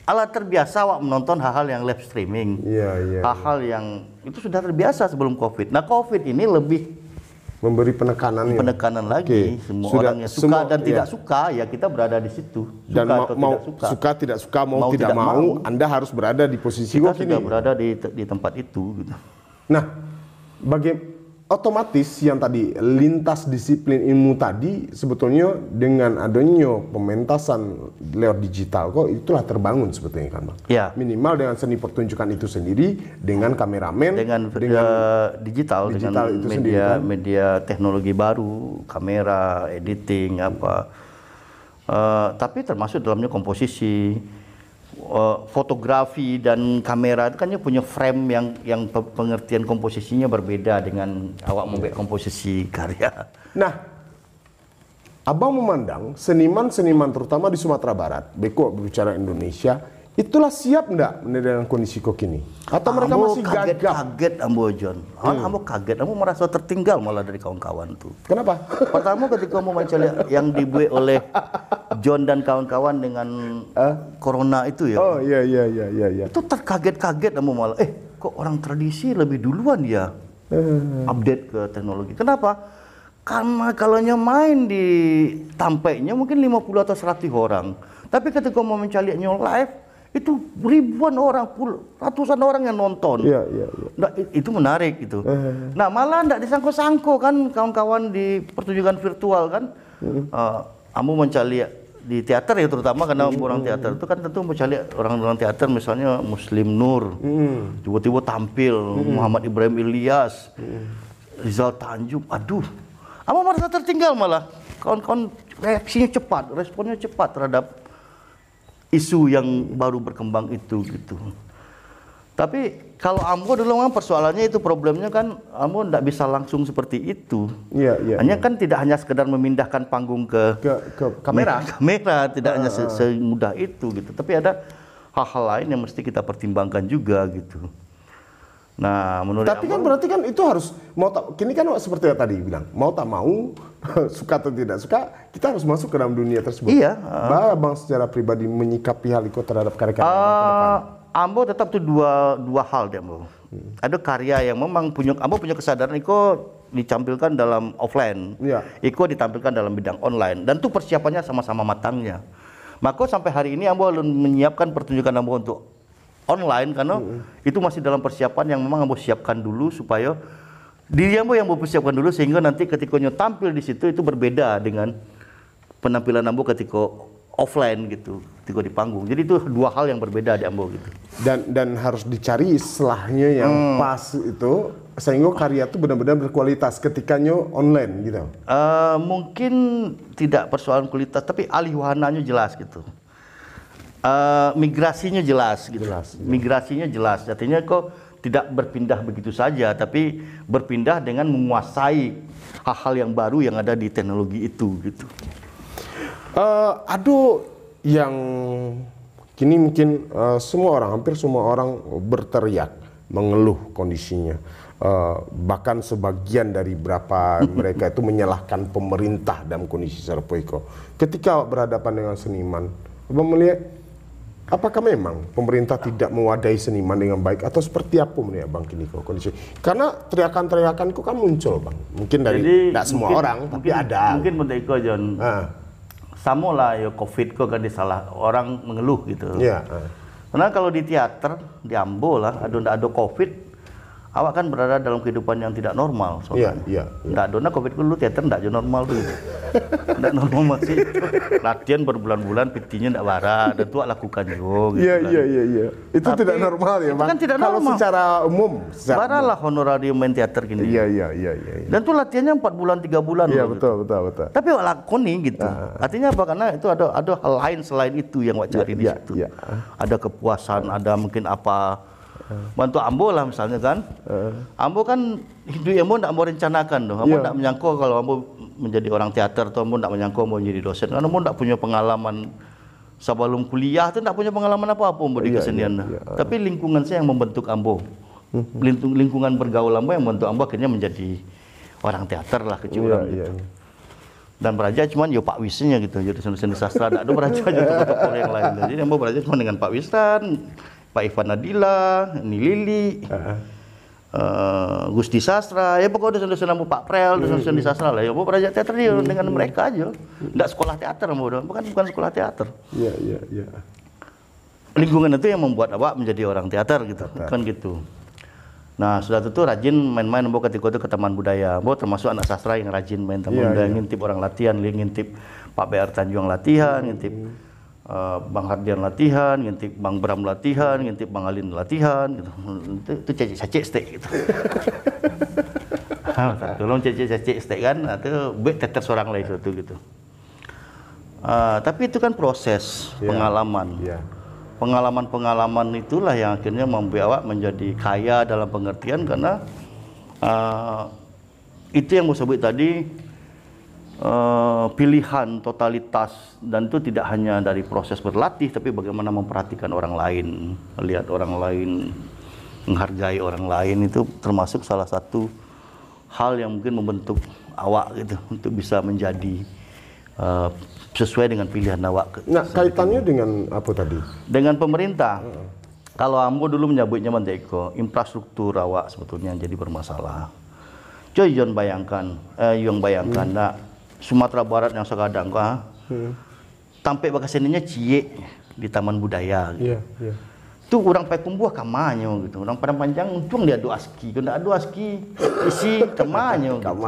Alat terbiasa menonton hal-hal yang live streaming. Iya. Hal-hal yang itu sudah terbiasa sebelum COVID. Nah, COVID ini lebih memberi penekanan lagi. Semua orang yang suka dan tidak suka ya kita berada di situ. Dan mau tidak suka, mau tidak mau, Anda harus berada di posisi kita sudah berada di tempat itu gitu. Nah, otomatis yang tadi lintas disiplin ilmu tadi sebetulnya dengan adanya pementasan lewat digital kok itulah terbangun sebetulnya kan Bang. Ya. Minimal dengan seni pertunjukan itu sendiri, dengan kameramen, dengan digital dengan itu media sendiri, kan? media teknologi baru, kamera, editing apa. Tapi termasuk dalamnya komposisi, fotografi dan kamera itu kan punya frame yang pengertian komposisinya berbeda dengan awak membuat komposisi karya. Nah, Abang memandang seniman-seniman terutama di Sumatera Barat, beko berbicara Indonesia, itulah siap enggak dengan kondisi kok ini? Atau mereka masih gagap? Kaget Ambo John. Ambo kaget, Ambo merasa tertinggal malah dari kawan-kawan tuh. Kenapa? Pertama ketika mau mencari yang dibuat oleh John dan kawan-kawan dengan corona itu ya. Oh iya. Itu terkaget-kaget Ambo malah. Kok orang tradisi lebih duluan ya update ke teknologi. Kenapa? Karena kalau main di tampeknya mungkin 50 atau 100 orang. Tapi ketika mau mencari live itu ribuan orang, ratusan orang yang nonton. Iya. Nah, itu menarik itu. Nah, malah enggak disangko-sangko kan kawan-kawan di pertunjukan virtual kan. Ambo mencari di teater ya terutama karena orang teater itu kan tentu mencari orang-orang teater misalnya Muslim Nur. Tiba-tiba tampil Muhammad Ibrahim Ilyas. Rizal Tanjung. Aduh. Ambo merasa tertinggal malah. Kawan-kawan reaksinya cepat, responnya cepat terhadap isu yang baru berkembang itu gitu. Tapi kalau Ambo dulu memang persoalannya itu problemnya kan Ambo tidak bisa langsung seperti itu. Iya. Hanya kan tidak hanya sekedar memindahkan panggung ke kamera. Kamera tidak hanya semudah itu gitu. Tapi ada hal-hal lain yang mesti kita pertimbangkan juga gitu. Nah, menurut Tapi kan berarti kan itu harus kini kan seperti yang tadi bilang, mau tak mau, suka atau tidak suka, kita harus masuk ke dalam dunia tersebut. Iya. Bang secara pribadi menyikapi hal itu terhadap karya-karya ke depan. Ambo tetap tuh dua hal deh Ambo. Ada karya yang memang Ambo punya kesadaran Iko ditampilkan dalam offline, Iko ditampilkan dalam bidang online, dan tuh persiapannya sama-sama matangnya. Maka sampai hari ini Ambo belum menyiapkan pertunjukan Ambo untuk online karena itu masih dalam persiapan yang memang Ambo siapkan dulu supaya diri Ambo yang Ambo persiapkan dulu sehingga nanti ketika tampil di situ itu berbeda dengan penampilan Ambo ketika offline gitu, ketika di panggung. Jadi itu dua hal yang berbeda di Ambo gitu. Dan harus dicari istilahnya yang pas itu sehingga karya itu benar-benar berkualitas ketikanya online gitu. Mungkin tidak persoalan kualitas, tapi alih wahananya jelas gitu. Migrasinya jelas gitu. Migrasinya jelas. Artinya kok tidak berpindah begitu saja, tapi berpindah dengan menguasai hal-hal yang baru yang ada di teknologi itu gitu. Ada yang kini mungkin hampir semua orang berteriak, mengeluh kondisinya. Bahkan sebagian dari berapa mereka itu menyalahkan pemerintah dalam kondisi seperti itu. Ketika berhadapan dengan seniman, Abang melihat apakah memang pemerintah tidak mewadahi seniman dengan baik atau seperti apa melihat Bang kini kondisi? Karena teriakan-teriakan itu kan muncul Bang. Mungkin dari tidak semua orang, tapi ada. Mungkin Menteko John. Sama lah ya COVID kok kan disalah orang mengeluh gitu. Iya. Karena kalau di teater di Ambo lah ada COVID, awak kan berada dalam kehidupan yang tidak normal. Iya. Nggak ada COVID dulu teater nggak normal tuh. Nggak normal masih latihan berbulan-bulan, pitinya nggak warah dan tuh lakukan juga. Iya. Itu tapi, tidak normal ya Bang. Kan tidak kalau normal. secara umum. Baralah honorarium main teater gini. Iya. Dan tuh latihannya 4 bulan 3 bulan. Iya loh, betul. Tapi awak lakoni gitu. Artinya apa? Karena itu ada hal lain selain itu yang awak cari di situ. Ada kepuasan, ada mungkin apa. Bantu Ambo lah misalnya kan. Ambo kan hidup Ambo tidak mau rencanakan tuh. Ambo tidak menyangka kalau Ambo menjadi orang teater atau Ambo tidak menyangka Ambo menjadi dosen. Karena Ambo tidak punya pengalaman sebelum kuliah tu tidak punya pengalaman apa-apa Ambo di kesenian. Tapi lingkungan saya yang membentuk Ambo. Lingkungan bergaul Ambo yang membentuk Ambo akhirnya menjadi orang teater lah kecil gitu. Dan belajar cuman yo Pak Wisnya gitu. Jadi dosen sastra tidak ada belajar juga tokoh yang lain. Jadi Ambo belajar cuma dengan Pak Wistan, Pak Ivan Nadila, Ni Lili, Gusti Sastra, ya pokoknya dosen-dosen Ambo Pak Prel, dosen-dosen di sastra lah. Ya Ambo belajar teater dia dengan mereka aja. Tidak sekolah teater Ambo, bukan sekolah teater. Iya. Lingkungan itu yang membuat awak menjadi orang teater gitu, kan gitu. Nah sudah itu rajin main-main Ambo ketika itu ke Taman Budaya. Ambo termasuk anak sastra yang rajin main Taman Budaya, ngintip orang latihan, ngintip Pak BR Tanjung latihan, ngintip Bang Hardian latihan, ngintip Bang Bram latihan, ngintip Bang Alin latihan gitu. Itu cecek-cecek stek gitu. Tolong cecek-cecek stek kan, atau bet teter seorang lain itu gitu. Tapi itu kan proses pengalaman. Pengalaman-pengalaman itulah yang akhirnya membuat awak menjadi kaya dalam pengertian karena itu yang mau sebut tadi. Pilihan totalitas dan itu tidak hanya dari proses berlatih tapi bagaimana memperhatikan orang lain, melihat orang lain, menghargai orang lain itu termasuk salah satu hal yang mungkin membentuk awak gitu untuk bisa menjadi sesuai dengan pilihan awak. Nah kaitannya dengan apa tadi? Dengan pemerintah. Kalau Ambo dulu menyebutnya Menteko, infrastruktur awak sebetulnya jadi bermasalah. Coy yang bayangkan, nah Sumatera Barat yang sekadang tampil bakaseninya cie di Taman Budaya gitu. Itu orang Payakumbuh kamanyo gitu. Orang Padang Panjang untung dia adu aski. Kalau tidak adu aski isi kamanyo gitu.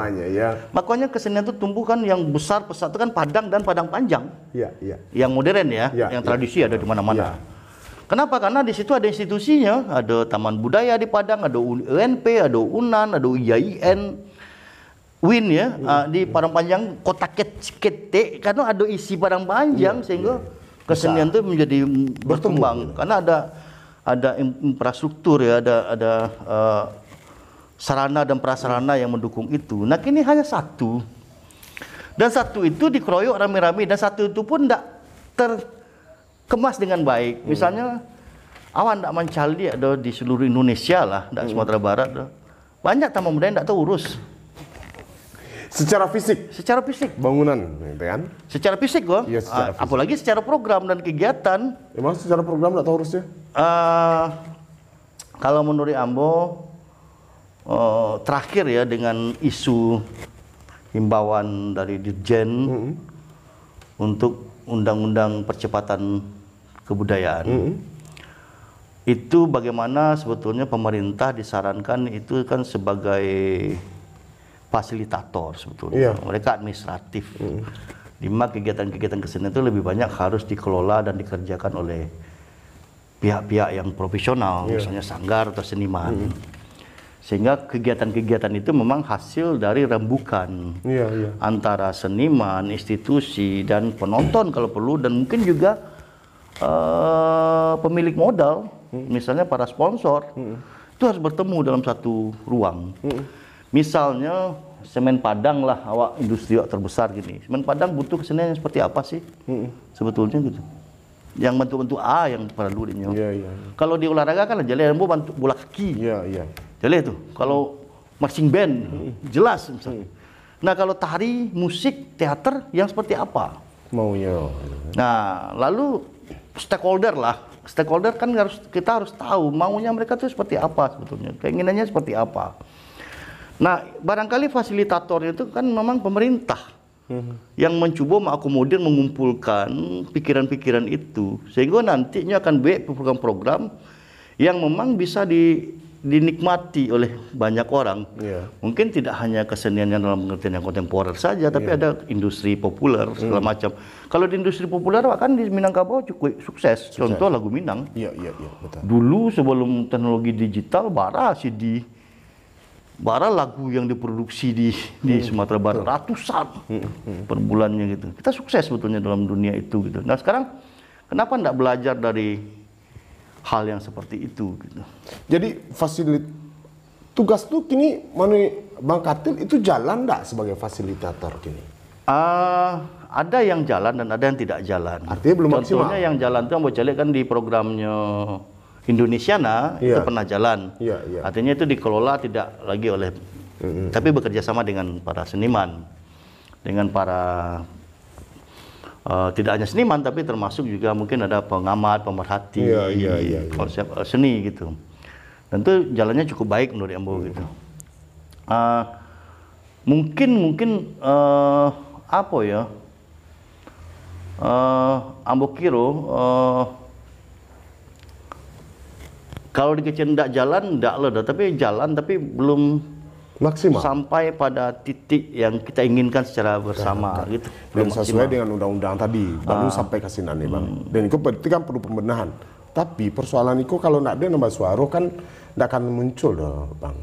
Makanya kesenian itu tumbuh kan yang besar pesat itu kan Padang dan Padang Panjang. Yang modern yang tradisi ada di mana-mana. Kenapa? Karena di situ ada institusinya, ada Taman Budaya di Padang, ada UNP, ada UNAN, ada UIAIN. Win di Padang Panjang kota kete karena ada isi Padang Panjang sehingga kesenian itu menjadi berkembang karena ada infrastruktur ada sarana dan prasarana yang mendukung itu. Nah kini hanya satu dan satu itu dikeroyok rame-rame dan satu itu pun tidak terkemas dengan baik. Misalnya awan tidak mencali ada di seluruh Indonesia lah, tidak Sumatera Barat banyak taman budaya tidak tahu urus. Secara fisik bangunan gitu kan? Secara fisik kok. Apalagi secara program dan kegiatan. Emang secara program enggak tahu urusnya? Kalau menurut Ambo terakhir ya dengan isu himbauan dari Dirjen untuk Undang-Undang Percepatan Kebudayaan, itu bagaimana sebetulnya pemerintah disarankan itu kan sebagai fasilitator sebetulnya. Mereka administratif. Di mana kegiatan-kegiatan kesenian itu lebih banyak harus dikelola dan dikerjakan oleh pihak-pihak yang profesional, misalnya sanggar atau seniman. Sehingga kegiatan-kegiatan itu memang hasil dari rembukan antara seniman, institusi, dan penonton kalau perlu, dan mungkin juga pemilik modal, misalnya para sponsor, itu harus bertemu dalam satu ruang. Misalnya Semen Padang lah, awak industri terbesar gini. Semen Padang butuh kesenian yang seperti apa sih? Sebetulnya gitu. Yang bentuk-bentuk A yang perlu dinyo. Kalau di olahraga kan jale lembu bentuk bola kaki. Jale itu. Kalau marching band jelas misalnya. Nah, kalau tari, musik, teater yang seperti apa? Maunya. Nah, lalu stakeholder lah. Stakeholder kan kita harus tahu maunya mereka itu seperti apa sebetulnya. Keinginannya seperti apa. Nah, barangkali fasilitatornya itu kan memang pemerintah. Yang mencoba mengakomodir, mengumpulkan pikiran-pikiran itu, sehingga nantinya akan buat program-program yang memang bisa dinikmati oleh banyak orang. Mungkin tidak hanya kesenian yang dalam pengertian yang kontemporer saja, tapi ada industri populer segala macam. Kalau di industri populer kan di Minangkabau cukup sukses. Contoh lagu Minang. Betul. Dulu sebelum teknologi digital, bara CD, bara lagu yang diproduksi di Sumatera Barat ratusan per bulannya gitu. Kita sukses sebetulnya dalam dunia itu gitu. Nah, sekarang kenapa tidak belajar dari hal yang seperti itu gitu. Jadi tugas tuh kini Bang Katil itu jalan enggak sebagai fasilitator kini? Ada yang jalan dan ada yang tidak jalan. Artinya belum maksimal. Contohnya yang jalan tuh Ambocale kan di programnya Indonesiana itu pernah jalan. Artinya itu dikelola tidak lagi oleh, tapi bekerja sama dengan para seniman, dengan para tidak hanya seniman tapi termasuk juga mungkin ada pengamat, pemerhati konsep seni gitu. Dan itu jalannya cukup baik menurut Ambo gitu. Mungkin apa ya? Ambo kiro kalau dikecil ndak jalan, ndak loh, tapi jalan tapi belum maksimal sampai pada titik yang kita inginkan secara bersama gitu. Belum sesuai dengan undang-undang tadi, baru sampai ke sini nih, Bang. Dan itu berarti kan perlu pembenahan. Tapi persoalan itu kalau ndak ada nambah suara kan ndak akan muncul dong, Bang.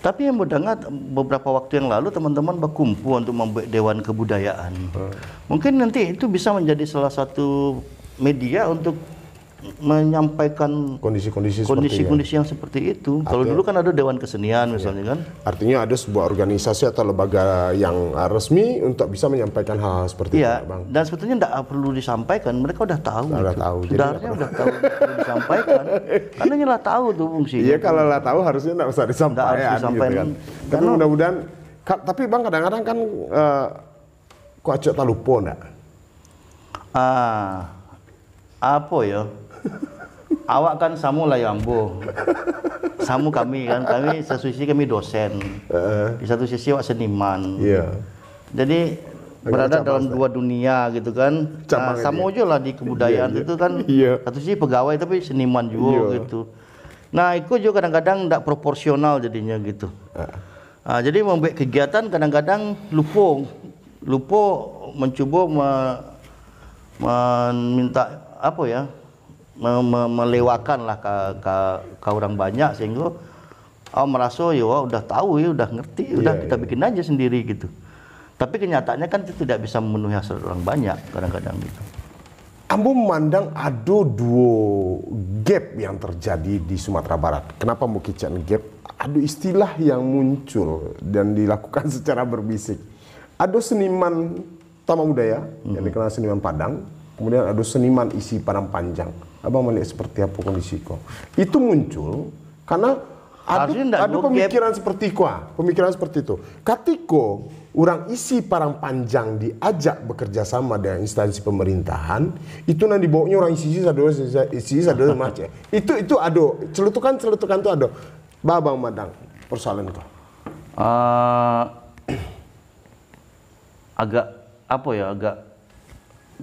Tapi yang mendengar beberapa waktu yang lalu teman-teman berkumpul untuk membuat Dewan Kebudayaan. Mungkin nanti itu bisa menjadi salah satu media untuk menyampaikan kondisi-kondisi yang seperti itu. Kalau dulu kan ada Dewan Kesenian misalnya kan. Artinya ada sebuah organisasi atau lembaga yang resmi untuk bisa menyampaikan hal-hal seperti itu, Bang. Dan sebetulnya tidak perlu disampaikan, mereka udah tahu. Sebenarnya udah tahu perlu disampaikan. Karena nyelah tahu tuh fungsinya. Iya, kalau lah tahu harusnya tidak usah disampaikan. Gitu kan. Tapi mudah-mudahan. Tapi Bang kadang-kadang kan kok acok tak lupa enggak? Apa ya? Awak kan samu lah Ambo, samu kami kan, kami satu sisi kami dosen, di satu sisi awak seniman. Jadi berada dalam dua dunia gitu kan. Nah, samu aja lah di kebudayaan itu kan, satu sisi pegawai tapi seniman juga gitu. Nah, itu juga kadang-kadang tidak proporsional jadinya gitu. Jadi membuat kegiatan kadang-kadang lupa mencoba meminta apa ya? Melewakan lah ke orang banyak sehingga merasa ya udah tahu ya, udah ngerti, udah kita bikin aja sendiri gitu. Tapi kenyataannya kan itu tidak bisa memenuhi hasrat orang banyak kadang-kadang gitu. Ambo memandang ada dua gap yang terjadi di Sumatera Barat. Kenapa mau kicau gap? Ada istilah yang muncul dan dilakukan secara berbisik. Ada seniman taman budaya yang dikenal seniman Padang. Kemudian ada seniman isi Padang Panjang. Abang melihat seperti apa kondisi kok? Itu muncul karena ada pemikiran seperti itu. Pemikiran seperti itu. Ketika orang isi Padang Panjang diajak bekerja sama dengan instansi pemerintahan, itu nanti bawanya orang isi sadar macam. Itu ada celutukan itu ada. Babang Madang persoalan itu. Agak apa ya, agak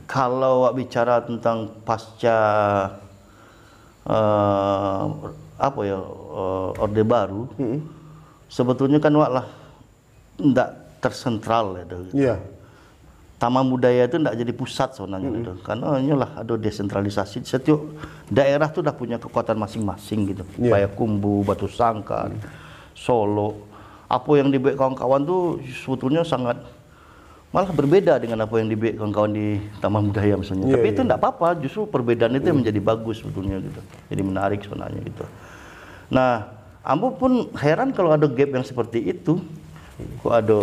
Kalau awak bicara tentang pasca apa ya Orde Baru, sebetulnya kan awak lah tidak tersentral ya, gitu. Iya. Taman budaya itu tidak jadi pusat sebenarnya gitu. Karena inilah ada desentralisasi. Setiap daerah tuh udah punya kekuatan masing-masing gitu. Payakumbuh, Batu Sangkan, Solo. Apa yang dibuat kawan-kawan tuh sebetulnya sangat malah berbeda dengan apa yang dibuat kawan-kawan di Taman Budaya misalnya. Tapi itu tidak apa-apa, justru perbedaan itu yang menjadi bagus sebetulnya gitu. Jadi menarik sebenarnya gitu. Nah, Ambo pun heran kalau ada gap yang seperti itu. Kok ada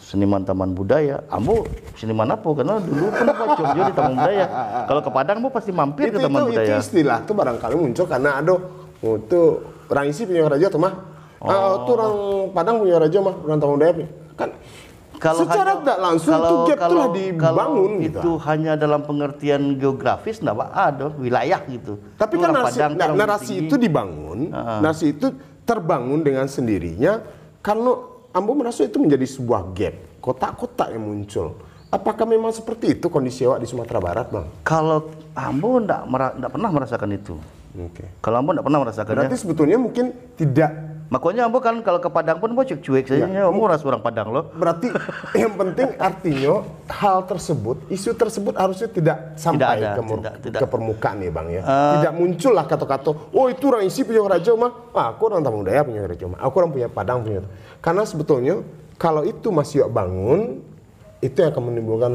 seniman taman budaya, Ambo seniman apa? Karena dulu kan Ambo Jogja di taman budaya. Kalau ke Padang Ambo pasti mampir ke taman budaya. Itu istilah tuh barangkali muncul karena ada itu orang isi punya raja tuh mah. Tuh orang Padang punya raja mah, orang taman budaya kan. Kalau secara tidak langsung itu gap telah dibangun gitu. Itu hanya dalam pengertian geografis, enggak ada wilayah gitu. Tapi kan narasi itu dibangun, narasi itu terbangun dengan sendirinya karena Ambo merasa itu menjadi sebuah gap, kotak-kotak yang muncul. Apakah memang seperti itu kondisi awak di Sumatera Barat, Bang? Kalau Ambo enggak pernah merasakan itu. Oke. Kalau Ambo enggak pernah merasakannya. Berarti sebetulnya mungkin tidak. Makanya Ambo kan kalau ke Padang pun Ambo cuek-cuek saja. Ambo ras orang Padang loh. Berarti yang penting artinya hal tersebut, isu tersebut harusnya tidak sampai ke permukaan nih, Bang ya. Tidak muncullah kata-kata, oh itu orang isi punya raja mah, aku orang taman budaya punya raja mah, aku orang punya Padang punya. Karena sebetulnya kalau itu masih bangun, itu yang akan menimbulkan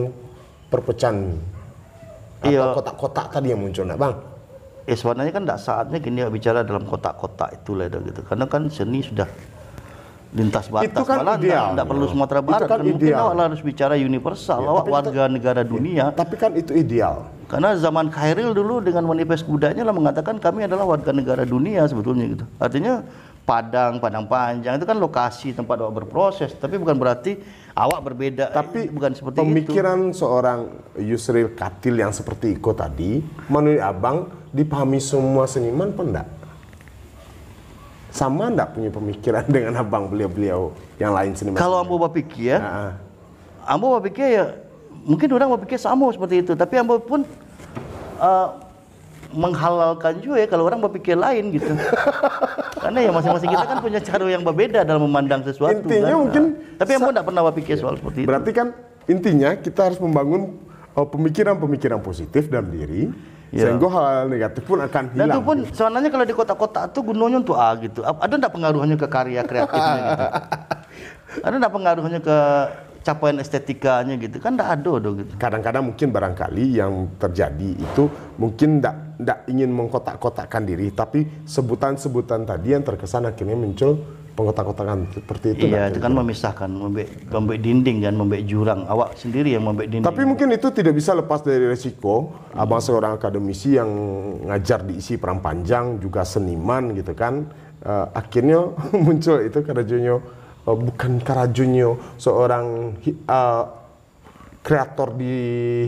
perpecahan atau kotak-kotak tadi yang muncul, nah, Bang. Sebenarnya kan tidak saatnya gini bicara dalam kotak-kotak itu lah gitu. Karena kan seni sudah lintas batas. Itu kan malah ideal. Tidak perlu Sumatera Barat. Kan mungkin awak harus bicara universal. Awak warga negara dunia. Tapi kan itu ideal. Karena zaman Khairil dulu dengan manifest budayanya lah mengatakan kami adalah warga negara dunia sebetulnya gitu. Artinya Padang Panjang itu kan lokasi tempat awak berproses, tapi bukan berarti awak berbeda. Tapi bukan seperti pemikiran itu. Seorang Yusril Katil yang seperti Iko tadi, menurut Abang dipahami semua seniman apa enggak? Sama enggak punya pemikiran dengan Abang beliau-beliau yang lain seniman? Kalau Ambo berpikir, Ambo berpikir ya mungkin orang berpikir sama seperti itu, tapi Ambo pun menghalalkan juga ya kalau orang berpikir lain gitu. Karena ya masing-masing kita kan punya cara yang berbeda dalam memandang sesuatu. Intinya kan? mungkin tapi Ambo tidak pernah berpikir soal seperti itu. Berarti kan intinya kita harus membangun pemikiran-pemikiran positif dalam diri, sehingga hal negatif pun akan hilang. Dan itu pun sebenarnya kalau di kota-kota itu gunanya untuk gitu. Ada tidak pengaruhnya ke karya kreatifnya gitu? Ada tidak pengaruhnya ke capaian estetikanya gitu? Kan tidak ada gitu. Kadang-kadang mungkin barangkali yang terjadi itu mungkin tidak ingin mengkotak-kotakkan diri, tapi sebutan-sebutan tadi yang terkesan akhirnya muncul pengkotak-kotakan seperti itu. Iya, itu kan memisahkan, membek dinding dan membek jurang. Awak sendiri yang membek dinding. Tapi mungkin itu tidak bisa lepas dari resiko. Abang seorang akademisi yang ngajar di isi Perang Panjang, juga seniman gitu kan. Akhirnya muncul itu Karajonyo, bukan Karajonyo seorang kreator di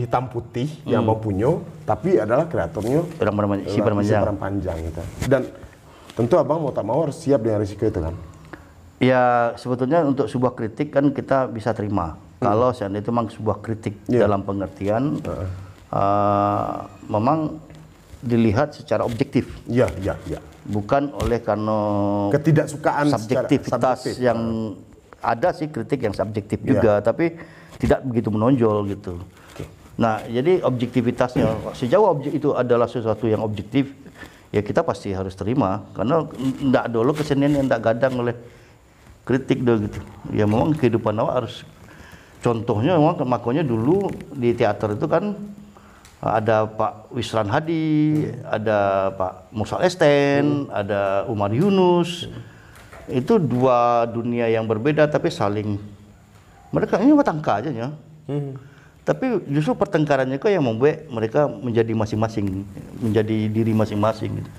hitam putih yang Abang punya, tapi adalah kreatornya isi Perang Panjang gitu. Dan tentu Abang mau tak mau harus siap dengan risiko itu kan. Ya sebetulnya untuk sebuah kritik kan kita bisa terima. Kalau seandainya itu memang sebuah kritik dalam pengertian memang dilihat secara objektif. Iya. Bukan oleh karena ketidaksukaan subjektivitas yang ada sih kritik yang subjektif juga, tapi tidak begitu menonjol gitu. Nah, jadi objektivitasnya sejauh itu adalah sesuatu yang objektif, ya kita pasti harus terima karena tidak dulu kesenian yang tidak gadang oleh kritik dong gitu. Ya memang kehidupan awak harus, contohnya memang makanya dulu di teater itu kan ada Pak Wisran Hadi, ada Pak Mursal Esten, ada Umar Yunus. Itu dua dunia yang berbeda tapi saling, mereka ini bertengkar aja ya. Tapi justru pertengkarannya kok yang membuat mereka menjadi masing-masing, menjadi diri masing-masing gitu.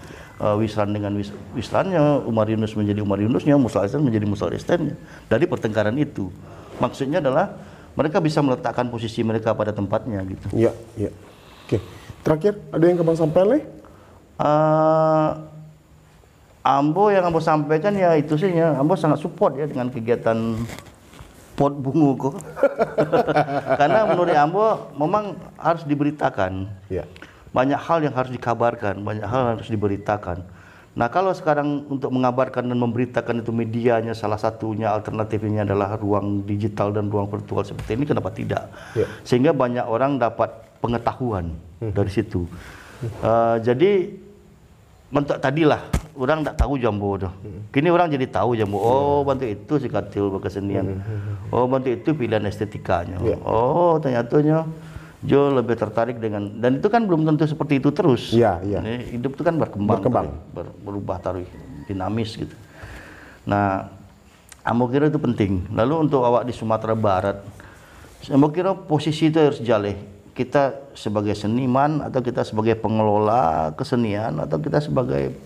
Wisran dengan Wisrannya, Umar Yunus menjadi Umar Yunusnya, Mursal Esten menjadi Mursal Estennya. Dari pertengkaran itu, maksudnya adalah mereka bisa meletakkan posisi mereka pada tempatnya gitu. Iya. Oke. Terakhir ada yang Abang sampaikan? Ambo yang Ambo sampaikan ya itu sih ya, Ambo sangat support ya dengan kegiatan pot bungu kok. Karena menurut ambo memang harus diberitakan. Ya. Banyak hal yang harus dikabarkan, banyak hal yang harus diberitakan. Nah, kalau sekarang untuk mengabarkan dan memberitakan itu medianya salah satunya alternatifnya adalah ruang digital dan ruang virtual seperti ini, kenapa tidak? Ya. Sehingga banyak orang dapat pengetahuan dari situ. Jadi bentuk tadilah orang tak tahu jambu tuh. Kini orang jadi tahu jambu. Oh, bantu itu si katil berkesenian. Oh, bantu itu pilihan estetikanya. Oh, ternyata Jo lebih tertarik dengan, dan itu kan belum tentu seperti itu terus. Iya, iya. Hidup itu kan berkembang. Berubah taruh dinamis gitu. Nah, ambo kira itu penting. Lalu untuk awak di Sumatera Barat, ambo kira posisi itu harus jaleh. Kita sebagai seniman, atau kita sebagai pengelola kesenian, atau kita sebagai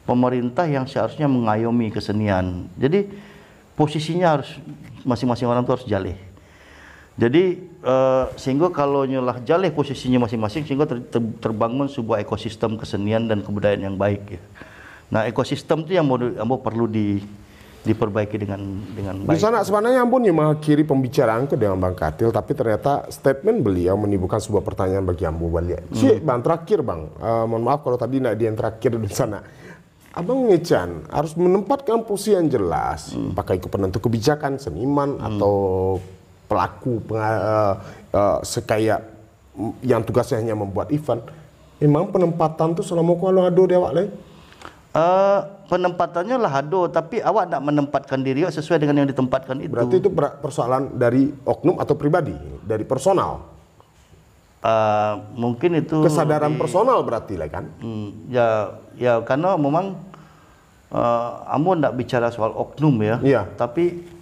pemerintah yang seharusnya mengayomi kesenian. Jadi posisinya harus masing-masing orang itu harus jaleh. Jadi sehingga kalau nyolah jaleh posisinya masing-masing, sehingga terbangun sebuah ekosistem kesenian dan kebudayaan yang baik ya. Nah, ekosistem itu yang mau perlu diperbaiki dengan baik. Di sana sebenarnya ampun yang mengakhiri pembicaraan ke dengan Bang Katil, tapi ternyata statement beliau menimbulkan sebuah pertanyaan bagi Ambo balik. Bang, terakhir Bang, mohon maaf kalau tadi nak dia yang terakhir di sana. Abang Ngechan harus menempatkan posisi yang jelas, apakah itu penentu kebijakan, seniman atau pelaku sekaya yang tugasnya hanya membuat event. Memang penempatan itu selama kalau ada di awak lain? Penempatannya lah ada, tapi awak nak menempatkan diri sesuai dengan yang ditempatkan itu. Berarti itu persoalan dari oknum atau pribadi, dari personal? Mungkin itu kesadaran personal berarti lah kan? Ya karena memang ambo ndak bicara soal oknum ya, tapi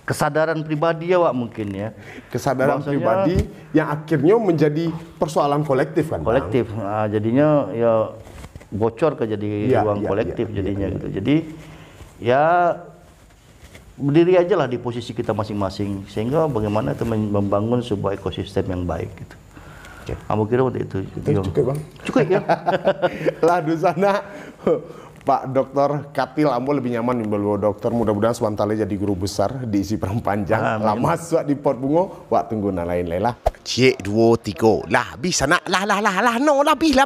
kesadaran pribadi ya Wak mungkin ya. Kesadaran pribadi yang akhirnya menjadi persoalan kolektif kan? Kolektif. Nah, jadinya ya bocor ke jadi ruang kolektif jadinya gitu. Jadi ya berdiri aja lah di posisi kita masing-masing, sehingga bagaimana itu membangun sebuah ekosistem yang baik gitu. Kamu kira waktu itu cukup Bang? Cukup ya. Lah di sana Pak Dr. Katil Ambo lebih nyaman di bawah dokter. Mudah-mudahan sebentar lagi jadi guru besar di isi Panjang. Lah masuk di Pot Bungo, wak tunggu lain lah. Cik 2 3 lah habis anak lah no lebih